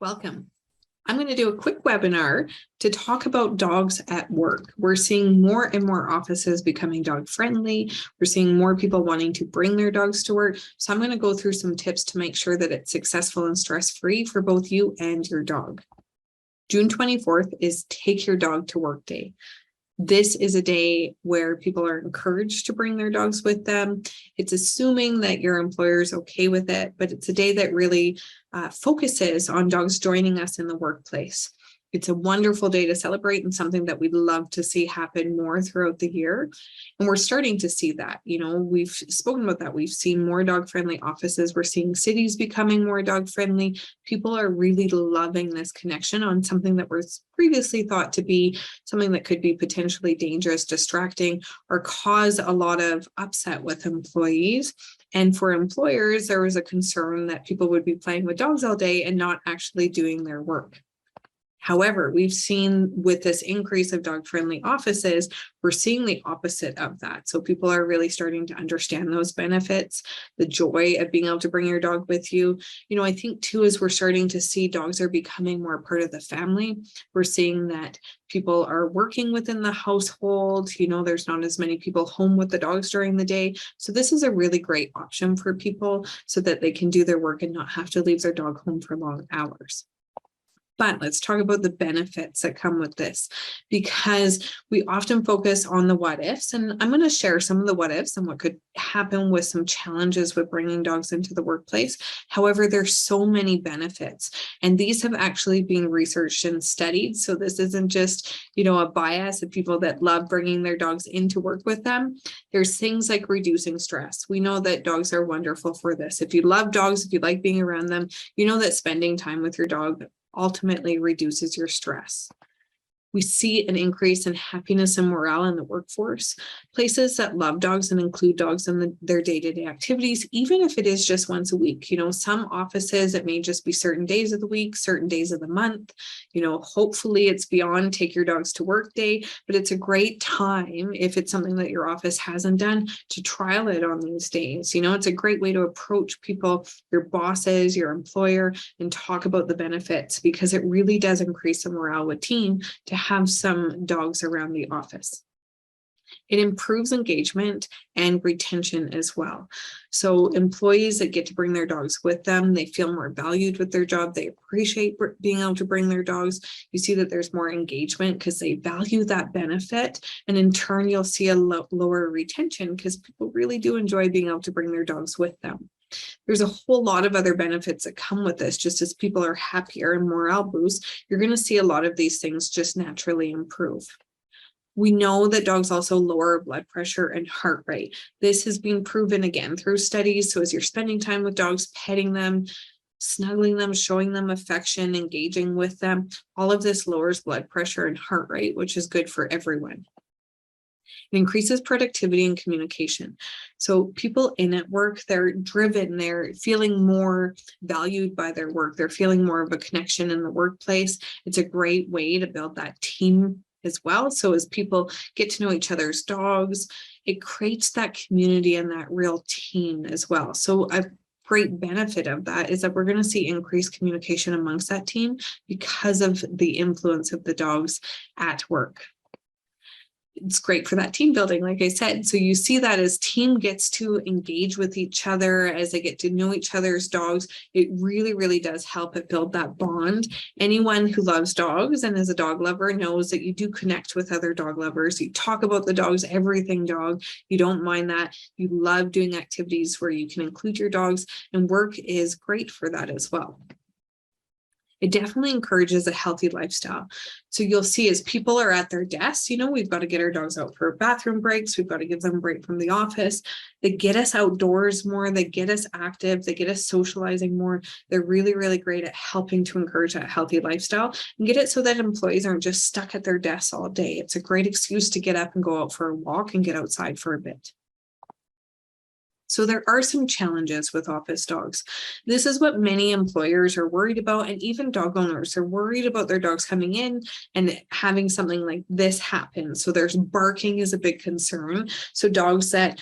Welcome. I'm going to do a quick webinar to talk about dogs at work. We're seeing more and more offices becoming dog friendly. We're seeing more people wanting to bring their dogs to work. So I'm going to go through some tips to make sure that it's successful and stress-free for both you and your dog. June 24th is Take Your Dog to Work Day. This is a day where people are encouraged to bring their dogs with them. It's assuming that your employer is okay with it, but it's a day that really focuses on dogs joining us in the workplace. It's a wonderful day to celebrate and something that we'd love to see happen more throughout the year. And we're starting to see that. We've spoken about that. We've seen more dog-friendly offices. We're seeing cities becoming more dog-friendly. People are really loving this connection on something that was previously thought to be something that could be potentially dangerous, distracting, or cause a lot of upset with employees. And for employers, there was a concern that people would be playing with dogs all day and not actually doing their work. However, we've seen with this increase of dog-friendly offices, we're seeing the opposite of that. So people are really starting to understand those benefits, the joy of being able to bring your dog with you. I think too, as we're starting to see dogs are becoming more part of the family, we're seeing that people are working within the household. There's not as many people home with the dogs during the day. So this is a really great option for people so that they can do their work and not have to leave their dog home for long hours. But let's talk about the benefits that come with this, because we often focus on the what ifs, and I'm going to share some of the what ifs and what could happen with some challenges with bringing dogs into the workplace. However, there's so many benefits, and these have actually been researched and studied. So this isn't just, a bias of people that love bringing their dogs into work with them. There's things like reducing stress. We know that dogs are wonderful for this. If you love dogs, if you like being around them, you know that spending time with your dog ultimately reduces your stress. We see an increase in happiness and morale in the workforce. Places that love dogs and include dogs in their day-to-day activities, even if it is just once a week. Some offices, it may just be certain days of the week, certain days of the month. Hopefully it's beyond Take Your Dogs to Work Day, but it's a great time, if it's something that your office hasn't done, to trial it on these days. It's a great way to approach people, your bosses, your employer, and talk about the benefits, because it really does increase the morale with team to have some dogs around the office. It improves engagement and retention as well. So employees that get to bring their dogs with them, they feel more valued with their job. They appreciate being able to bring their dogs. You see that there's more engagement because they value that benefit. And in turn, you'll see a lower retention because people really do enjoy being able to bring their dogs with them. There's a whole lot of other benefits that come with this. Just as people are happier and morale boosts, you're going to see a lot of these things just naturally improve. We know that dogs also lower blood pressure and heart rate. This has been proven again through studies. So as you're spending time with dogs, petting them, snuggling them, showing them affection, engaging with them, all of this lowers blood pressure and heart rate, which is good for everyone. It increases productivity and communication. So people in at work, they're driven, they're feeling more valued by their work. They're feeling more of a connection in the workplace. It's a great way to build that team as well. So as people get to know each other's dogs, it creates that community and that real team as well. So a great benefit of that is that we're going to see increased communication amongst that team because of the influence of the dogs at work. It's great for that team building, like I said. So you see that as team gets to engage with each other, as they get to know each other's dogs, it really, really does help it build that bond. Anyone who loves dogs and is a dog lover knows that you do connect with other dog lovers. You talk about the dogs, everything dog. You don't mind that. You love doing activities where you can include your dogs, and work is great for that as well. It definitely encourages a healthy lifestyle. So you'll see as people are at their desks, we've got to get our dogs out for bathroom breaks. We've got to give them a break from the office. They get us outdoors more. They get us active. They get us socializing more. They're really, really great at helping to encourage that healthy lifestyle and get it so that employees aren't just stuck at their desks all day. It's a great excuse to get up and go out for a walk and get outside for a bit. So there are some challenges with office dogs. This is what many employers are worried about, and even dog owners are worried about their dogs coming in and having something like this happen. So there's barking is a big concern. So dogs that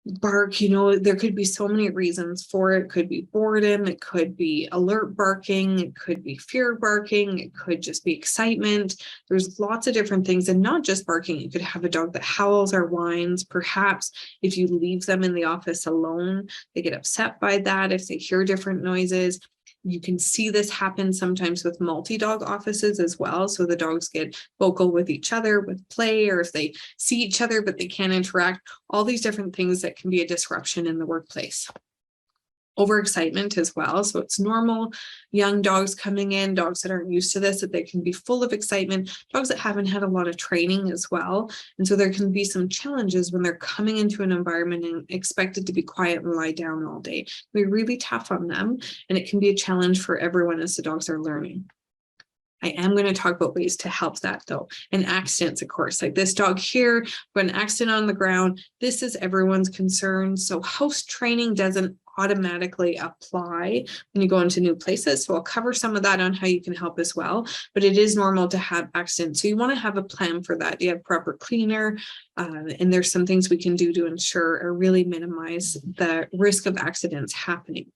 bark, there could be so many reasons for it. It could be boredom, it could be alert barking, it could be fear barking, it could just be excitement. There's lots of different things, and not just barking. You could have a dog that howls or whines. Perhaps if you leave them in the office alone, they get upset by that if they hear different noises. You can see this happen sometimes with multi-dog offices as well. So the dogs get vocal with each other with play, or if they see each other but they can't interact, all these different things that can be a disruption in the workplace. Overexcitement as well. So it's normal. Young dogs coming in, dogs that aren't used to this, that they can be full of excitement, dogs that haven't had a lot of training as well. And so there can be some challenges when they're coming into an environment and expected to be quiet and lie down all day. We're really tough on them, and it can be a challenge for everyone as the dogs are learning. I am going to talk about ways to help that though. And accidents, of course, like this dog here, got an accident on the ground. This is everyone's concern. So house training doesn't automatically apply when you go into new places. So I'll cover some of that on how you can help as well, but it is normal to have accidents. So you want to have a plan for that. You have proper cleaner, and there's some things we can do to ensure or really minimize the risk of accidents happening.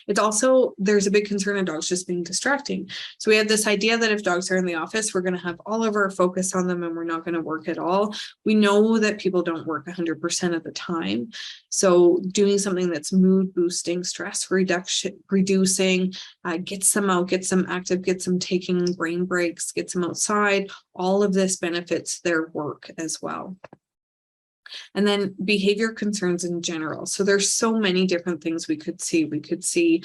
It's also, there's a big concern of dogs just being distracting. So we have this idea that if dogs are in the office, we're going to have all of our focus on them and we're not going to work at all. We know that people don't work 100% of the time. So doing something that's mood boosting, stress reducing, gets them out, gets them active, gets them taking brain breaks, gets them outside. All of this benefits their work as well. And then behavior concerns in general. So there's so many different things we could see. We could see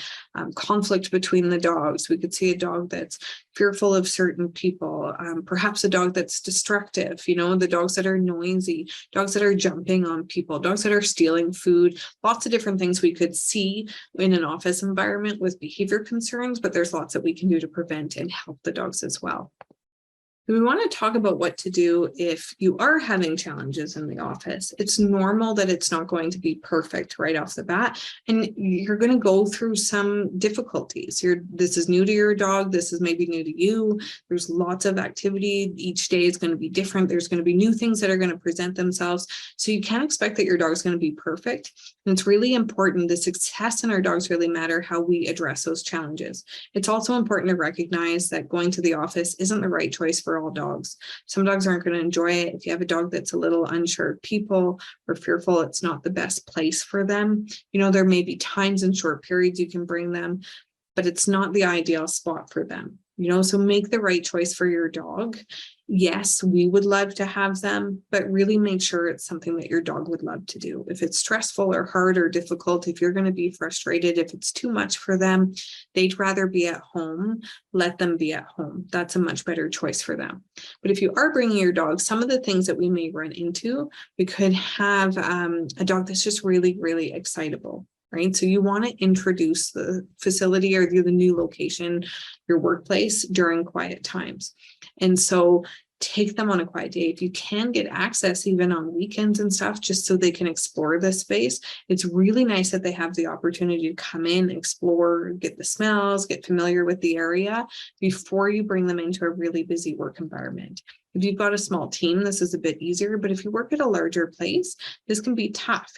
conflict between the dogs. We could see a dog that's fearful of certain people, perhaps a dog that's destructive, the dogs that are noisy, dogs that are jumping on people, dogs that are stealing food, lots of different things we could see in an office environment with behavior concerns, but there's lots that we can do to prevent and help the dogs as well. We want to talk about what to do if you are having challenges in the office. It's normal that it's not going to be perfect right off the bat, and you're going to go through some difficulties. This is new to your dog. This is maybe new to you. There's lots of activity. Each day is going to be different. There's going to be new things that are going to present themselves. So you can't expect that your dog's going to be perfect. And it's really important. The success in our dogs really matter how we address those challenges. It's also important to recognize that going to the office isn't the right choice for all dogs. Some dogs aren't going to enjoy it. If you have a dog that's a little unsure of people or fearful, it's not the best place for them. There may be times in short periods you can bring them, but it's not the ideal spot for them. So make the right choice for your dog. Yes, we would love to have them, but really make sure it's something that your dog would love to do. If it's stressful or hard or difficult, if you're going to be frustrated, if it's too much for them, they'd rather be at home, let them be at home. That's a much better choice for them. But if you are bringing your dog, some of the things that we may run into, we could have a dog that's just really, really excitable. Right. So you want to introduce the facility or the new location, your workplace, during quiet times. And so take them on a quiet day. If you can get access even on weekends and stuff, just so they can explore the space, it's really nice that they have the opportunity to come in, explore, get the smells, get familiar with the area before you bring them into a really busy work environment. If you've got a small team, this is a bit easier, but if you work at a larger place, this can be tough.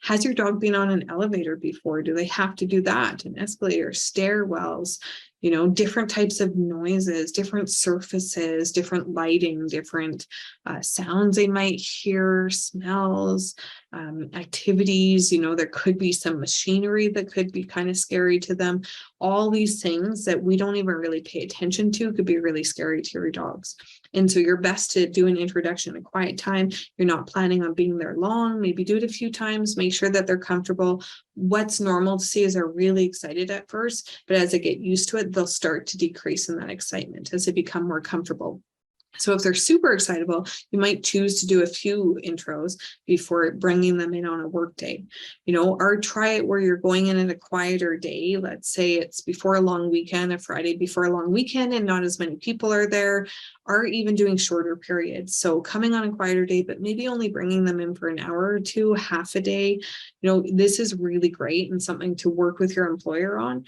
Has your dog been on an elevator before? Do they have to do that? An escalator, stairwells, different types of noises, different surfaces, different lighting, different sounds they might hear, smells, activities. There could be some machinery that could be kind of scary to them. All these things that we don't even really pay attention to could be really scary to your dogs. And so you're best to do an introduction, a quiet time. You're not planning on being there long. Maybe do it a few times. Make sure that they're comfortable. What's normal to see is they're really excited at first, but as they get used to it, they'll start to decrease in that excitement as they become more comfortable. So if they're super excitable, you might choose to do a few intros before bringing them in on a work day. Or try it where you're going in at a quieter day. Let's say it's before a long weekend, a Friday before a long weekend, and not as many people are there, or even doing shorter periods. So coming on a quieter day, but maybe only bringing them in for an hour or two, half a day. This is really great and something to work with your employer on.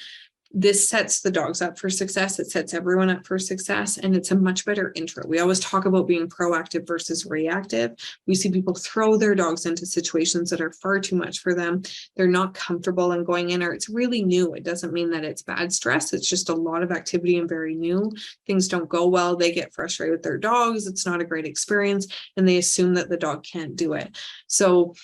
This sets the dogs up for success. It sets everyone up for success, and it's a much better intro. We always talk about being proactive versus reactive. We see people throw their dogs into situations that are far too much for them. They're not comfortable in going in, or it's really new. It doesn't mean that it's bad stress. It's just a lot of activity and very new. Things don't go well. They get frustrated with their dogs. It's not a great experience, and they assume that the dog can't do it. So,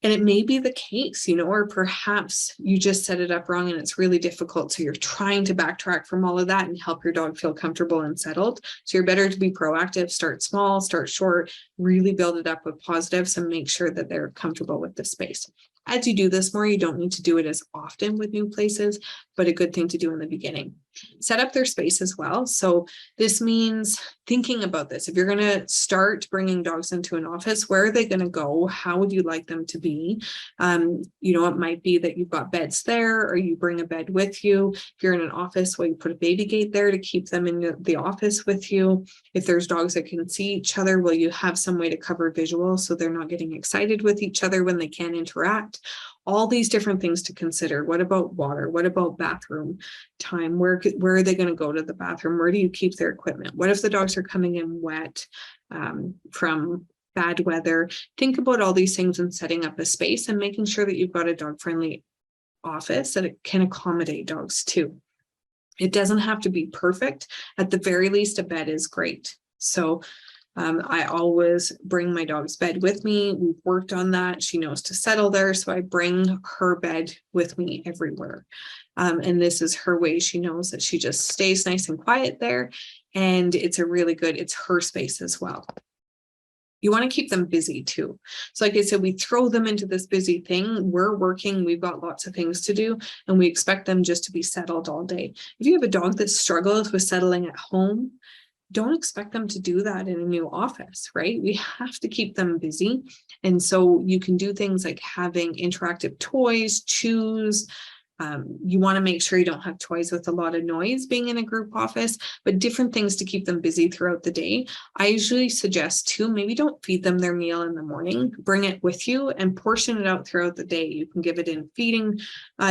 and it may be the case, or perhaps you just set it up wrong and it's really difficult. So you're trying to backtrack from all of that and help your dog feel comfortable and settled. So you're better to be proactive, start small, start short, really build it up with positives and make sure that they're comfortable with the space. As you do this more, you don't need to do it as often with new places, but a good thing to do in the beginning. Set up their space as well. So this means thinking about this. If you're going to start bringing dogs into an office, where are they going to go? How would you like them to be? It might be that you've got beds there, or you bring a bed with you. If you're in an office, well, you put a baby gate there to keep them in the office with you. If there's dogs that can see each other, will you have some way to cover visual so they're not getting excited with each other when they can't interact? All these different things to consider. What about water? What about bathroom time? Where are they going to go to the bathroom? Where do you keep their equipment? What if the dogs are coming in wet from bad weather? Think about all these things and setting up a space and making sure that you've got a dog-friendly office that it can accommodate dogs too. It doesn't have to be perfect. At the very least, a bed is great. So I always bring my dog's bed with me. We've worked on that. She knows to settle there. So I bring her bed with me everywhere. And this is her way. She knows that she just stays nice and quiet there. And it's her space as well. You want to keep them busy too. So like I said, we throw them into this busy thing. We're working, we've got lots of things to do, and we expect them just to be settled all day. If you have a dog that struggles with settling at home, don't expect them to do that in a new office, right? We have to keep them busy. And so you can do things like having interactive toys, chews. You want to make sure you don't have toys with a lot of noise being in a group office, but different things to keep them busy throughout the day. I usually suggest too, maybe don't feed them their meal in the morning, bring it with you and portion it out throughout the day. You can give it in feeding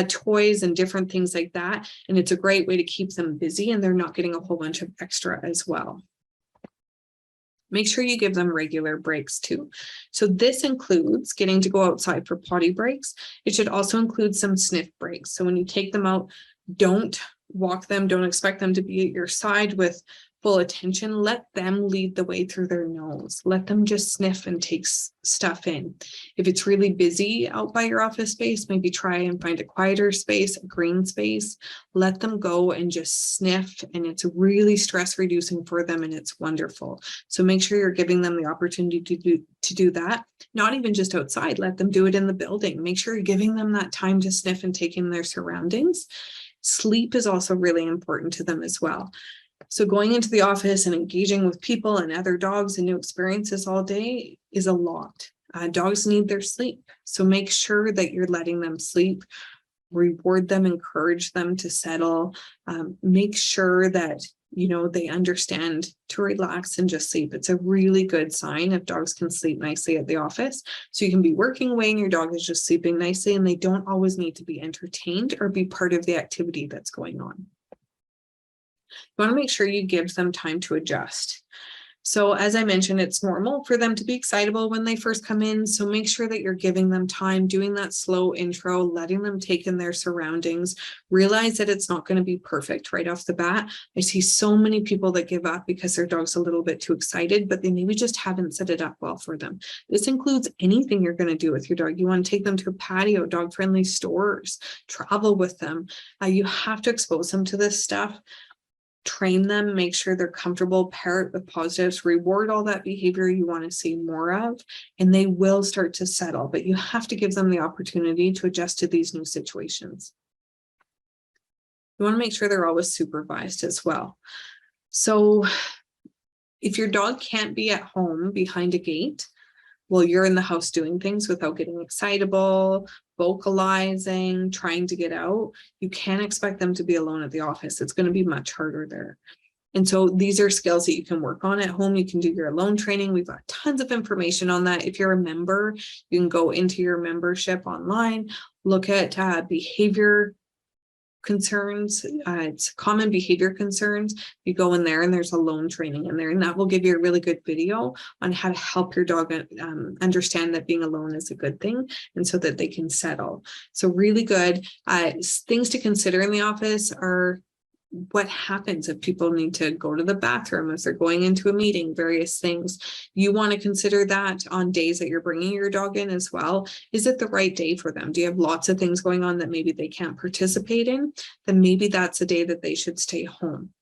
toys and different things like that. And it's a great way to keep them busy and they're not getting a whole bunch of extra as well. Make sure you give them regular breaks too. So this includes getting to go outside for potty breaks. It should also include some sniff breaks. So when you take them out, don't walk them, don't expect them to be at your side with full attention. Let them lead the way through their nose. Let them just sniff and take stuff in. If it's really busy out by your office space, maybe try and find a quieter space, a green space. Let them go and just sniff, and it's really stress reducing for them, and it's wonderful. So make sure you're giving them the opportunity to do that. Not even just outside, let them do it in the building. Make sure you're giving them that time to sniff and take in their surroundings. Sleep is also really important to them as well. So going into the office and engaging with people and other dogs and new experiences all day is a lot. Dogs need their sleep. So make sure that you're letting them sleep, reward them, encourage them to settle, make sure that, they understand to relax and just sleep. It's a really good sign if dogs can sleep nicely at the office. So you can be working away and your dog is just sleeping nicely, and they don't always need to be entertained or be part of the activity that's going on. You want to make sure you give them time to adjust. So as I mentioned, it's normal for them to be excitable when they first come in. So make sure that you're giving them time, doing that slow intro, letting them take in their surroundings. Realize that it's not going to be perfect right off the bat. I see so many people that give up because their dog's a little bit too excited, but they maybe just haven't set it up well for them. This includes anything you're going to do with your dog. You want to take them to a patio, dog-friendly stores, travel with them. You have to expose them to this stuff. Train them, make sure they're comfortable, pair it with positives, reward all that behavior you want to see more of, and they will start to settle, but you have to give them the opportunity to adjust to these new situations. You want to make sure they're always supervised as well. So if your dog can't be at home behind a gate, well, you're in the house doing things without getting excitable, vocalizing, trying to get out, you can't expect them to be alone at the office. It's going to be much harder there. And so these are skills that you can work on at home. You can do your alone training. We've got tons of information on that. If you're a member, you can go into your membership online, look at behavior concerns, it's common behavior concerns, you go in there and there's a loan training in there, and that will give you a really good video on how to help your dog understand that being alone is a good thing, and so that they can settle. So really good. Things to consider in the office are what happens if people need to go to the bathroom, if they're going into a meeting, various things. You want to consider that on days that you're bringing your dog in as well. Is it the right day for them? Do you have lots of things going on that maybe they can't participate in? Then maybe that's a day that they should stay home.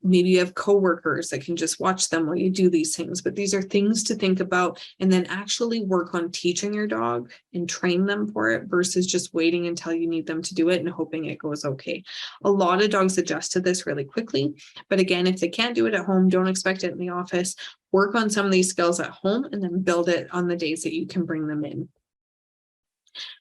Maybe you have coworkers that can just watch them while you do these things, but these are things to think about, and then actually work on teaching your dog and train them for it versus just waiting until you need them to do it and hoping it goes okay. A lot of dogs adjust to this really quickly, but again, if they can't do it at home, don't expect it in the office. Work on some of these skills at home and then build it on the days that you can bring them in.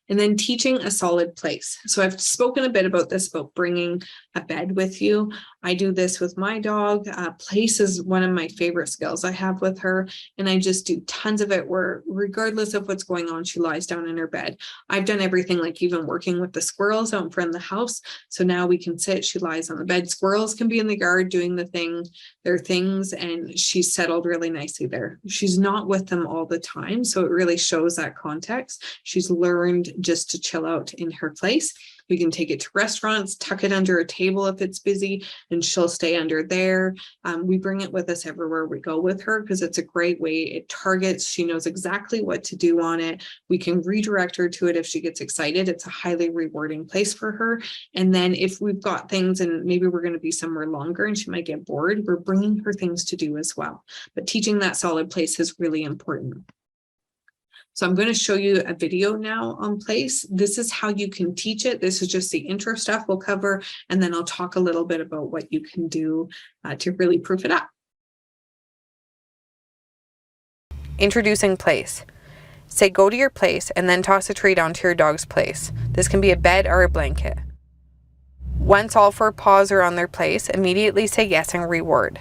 And then teaching a solid place. So I've spoken a bit about this, about bringing a bed with you. I do this with my dog. Place is one of my favorite skills I have with her. And I just do tons of it where regardless of what's going on, she lies down in her bed. I've done everything, like even working with the squirrels out in front of the house. So now we can sit, she lies on the bed. Squirrels can be in the yard doing their things, and she's settled really nicely there. She's not with them all the time. So it really shows that context. She's learned just to chill out in her place. We can take it to restaurants, tuck it under a table if it's busy, and she'll stay under there. We bring it with us everywhere we go with her because it's a great way. It targets, she knows exactly what to do on it. We can redirect her to it if she gets excited. It's a highly rewarding place for her. And then if we've got things and maybe we're going to be somewhere longer and she might get bored, we're bringing her things to do as well. But teaching that solid place is really important. So I'm going to show you a video now on place. This is how you can teach it. This is just the intro stuff we'll cover, and then I'll talk a little bit about what you can do to really proof it up. Introducing place. Say go to your place and then toss a treat onto your dog's place. This can be a bed or a blanket. Once all four paws are on their place, immediately say yes and reward.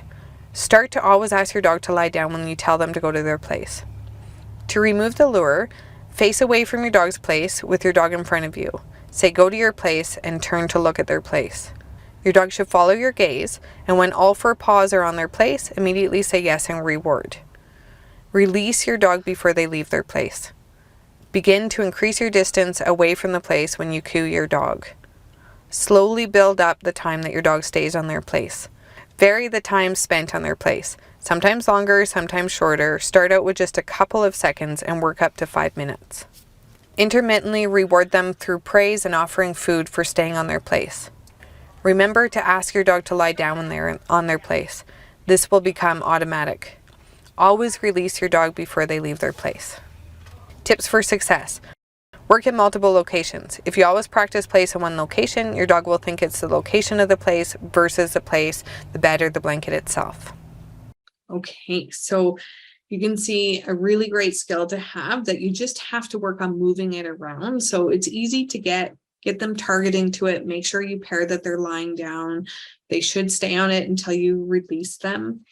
Start to always ask your dog to lie down when you tell them to go to their place. To remove the lure, face away from your dog's place with your dog in front of you. Say go to your place and turn to look at their place. Your dog should follow your gaze, and when all four paws are on their place, immediately say yes and reward. Release your dog before they leave their place. Begin to increase your distance away from the place when you cue your dog. Slowly build up the time that your dog stays on their place. Vary the time spent on their place. Sometimes longer, sometimes shorter. Start out with just a couple of seconds and work up to 5 minutes. Intermittently reward them through praise and offering food for staying on their place. Remember to ask your dog to lie down when they're on their place. This will become automatic. Always release your dog before they leave their place. Tips for success. Work in multiple locations. If you always practice place in one location, your dog will think it's the location of the place versus the place, the bed, or the blanket itself. Okay, so you can see a really great skill to have that you just have to work on moving it around. So it's easy to get them targeting to it. Make sure you pair that they're lying down. They should stay on it until you release them.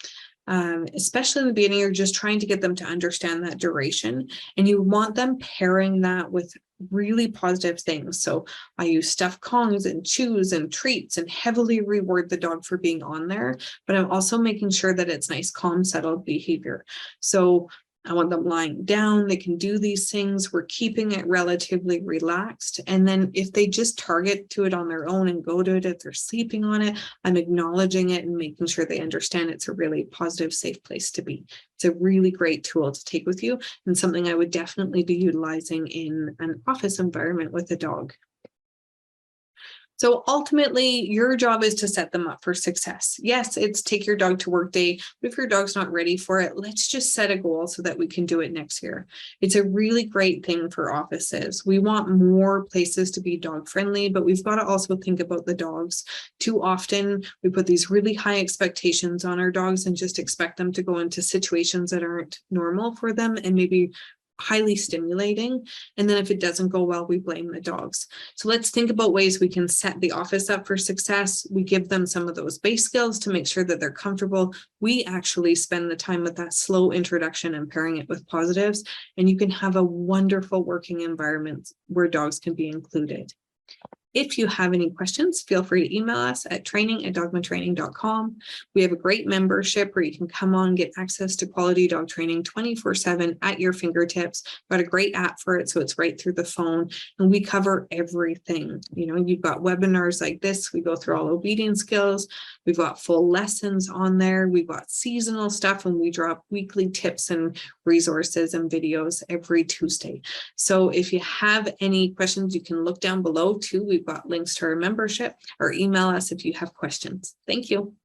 Especially in the beginning, you're just trying to get them to understand that duration, and you want them pairing that with really positive things. So I use stuffed Kongs and chews and treats and heavily reward the dog for being on there, but I'm also making sure that it's nice, calm, settled behavior. So I want them lying down. They can do these things. We're keeping it relatively relaxed. And then if they just target to it on their own and go to it, if they're sleeping on it, I'm acknowledging it and making sure they understand it's a really positive, safe place to be. It's a really great tool to take with you and something I would definitely be utilizing in an office environment with a dog. So ultimately, your job is to set them up for success. Yes, it's take your dog to work day, but if your dog's not ready for it, let's just set a goal so that we can do it next year. It's a really great thing for offices. We want more places to be dog friendly, but we've got to also think about the dogs. Too often, we put these really high expectations on our dogs and just expect them to go into situations that aren't normal for them and maybe highly stimulating. And then if it doesn't go well, we blame the dogs. So let's think about ways we can set the office up for success. We give them some of those base skills to make sure that they're comfortable. We actually spend the time with that slow introduction and pairing it with positives, and you can have a wonderful working environment where dogs can be included. If you have any questions, feel free to email us at training@dogmatraining.com. We have a great membership where you can come on, get access to quality dog training 24/7 at your fingertips. Got a great app for it, so it's right through the phone, and we cover everything. You've got webinars like this. We go through all obedience skills. We've got full lessons on there. We've got seasonal stuff, and we drop weekly tips and resources and videos every Tuesday. So if you have any questions, you can look down below too. We've got links to our membership, or email us if you have questions. Thank you.